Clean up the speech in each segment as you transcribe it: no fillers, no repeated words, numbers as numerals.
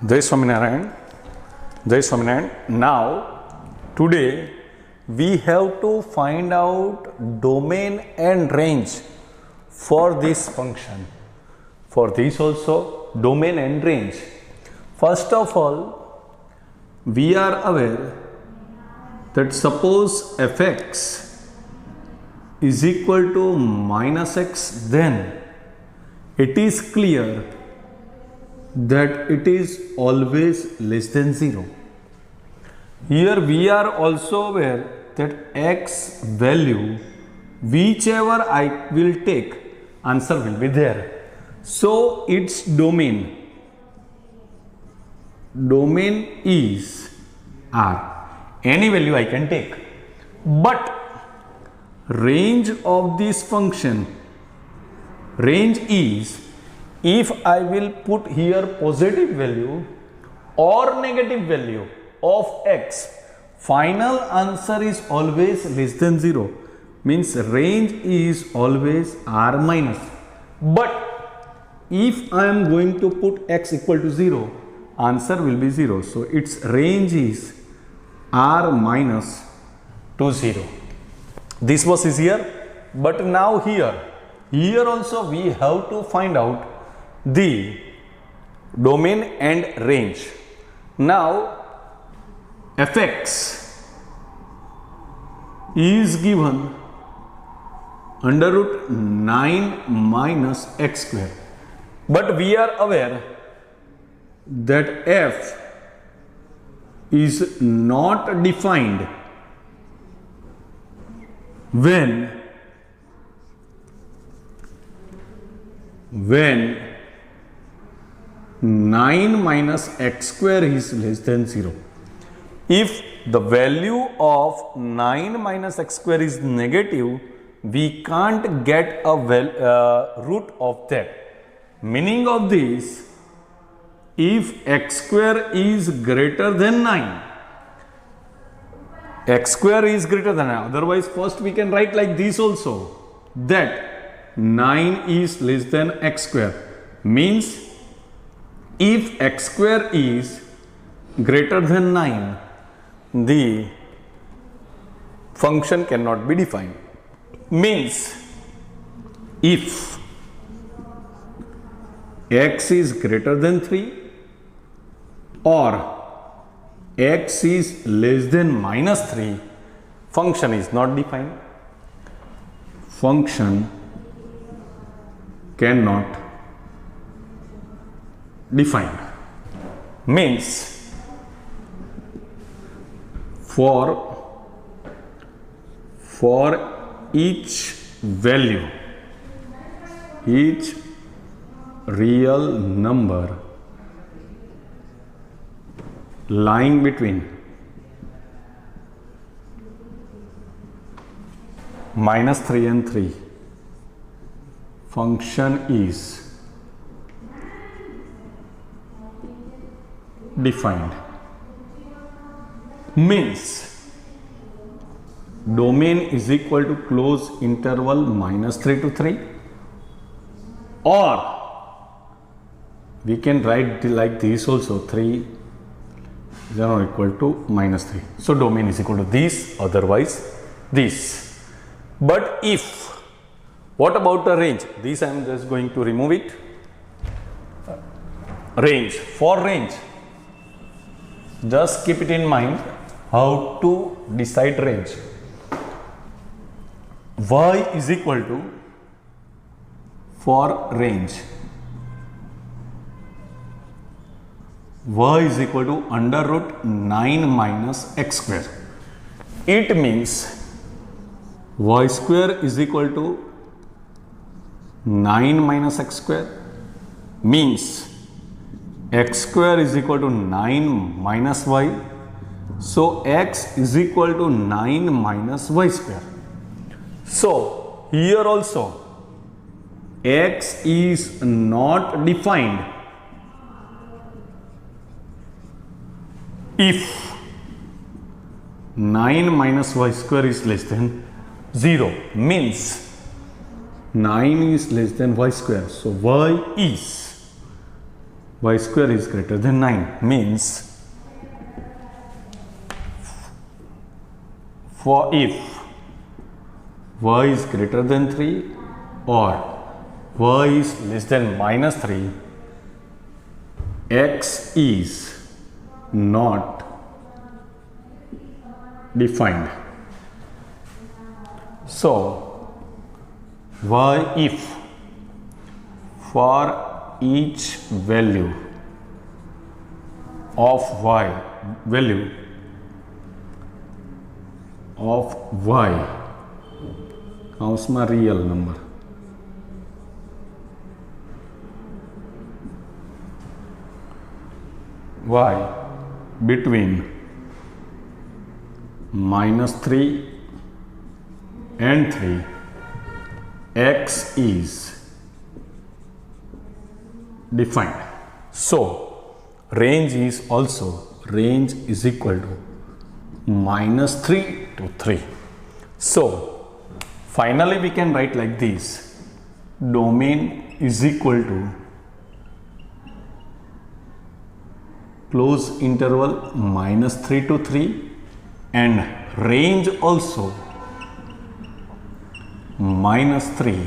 Jai Swaminarayan. Jai Swaminarayan. Now, today we have to find out domain and range for this function. For this also, domain and range. First of all, we are aware that suppose fx is equal to minus x, then it is clear that it is always less than 0. Here we are also aware that x value, whichever I will take, answer will be there. So its domain is R. Any value I can take. But range of this function, range is if I will put here positive value or negative value of x, final answer is always less than 0. Means range is always R minus. But if I am going to put x equal to 0, answer will be 0. So its range is R minus to 0. This was easier, but now here also we have to find out the domain and range. Now fx is given under root 9 minus x square, but we are aware that f is not defined when 9 minus x square is less than 0. If the value of 9 minus x square is negative, we can't get a root of that. Meaning of this, if x square is greater than 9, x square is greater than 9, otherwise first we can write like this also, that 9 is less than x square. Means if x square is greater than 9, the function cannot be defined. Means if x is greater than 3 or x is less than minus 3, function is not defined. Function cannot define. Means for each value, each real number lying between minus 3 and 3, function is defined. Means domain is equal to close interval minus 3 to 3, or we can write like this also, 3 is not equal to minus 3. So domain is equal to this, otherwise this. But if, what about the range? This I am just going to remove it. Range. For range, just keep it in mind how to decide range. Y is equal to, for range, y is equal to under root 9 minus x square. It means y square is equal to 9 minus x square, means x square is equal to 9 minus y. So x is equal to 9 minus y square. So here also x is not defined if 9 minus y square is less than 0. Means 9 is less than y square. So y is y square is greater than 9 means for if y is greater than 3 or y is less than -3, x is not defined. So y if for each value of y કાઉન્સમાં real number y between -3 and 3, x is defined. So range is equal to -3 to 3. So finally we can write like this: domain is equal to close interval -3 to 3 and range also -3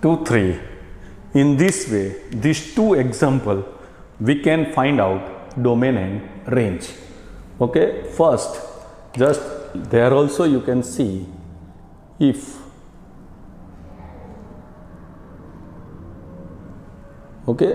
to 3. In this way, these two example we can find out domain and range. Okay, first just there also you can see if okay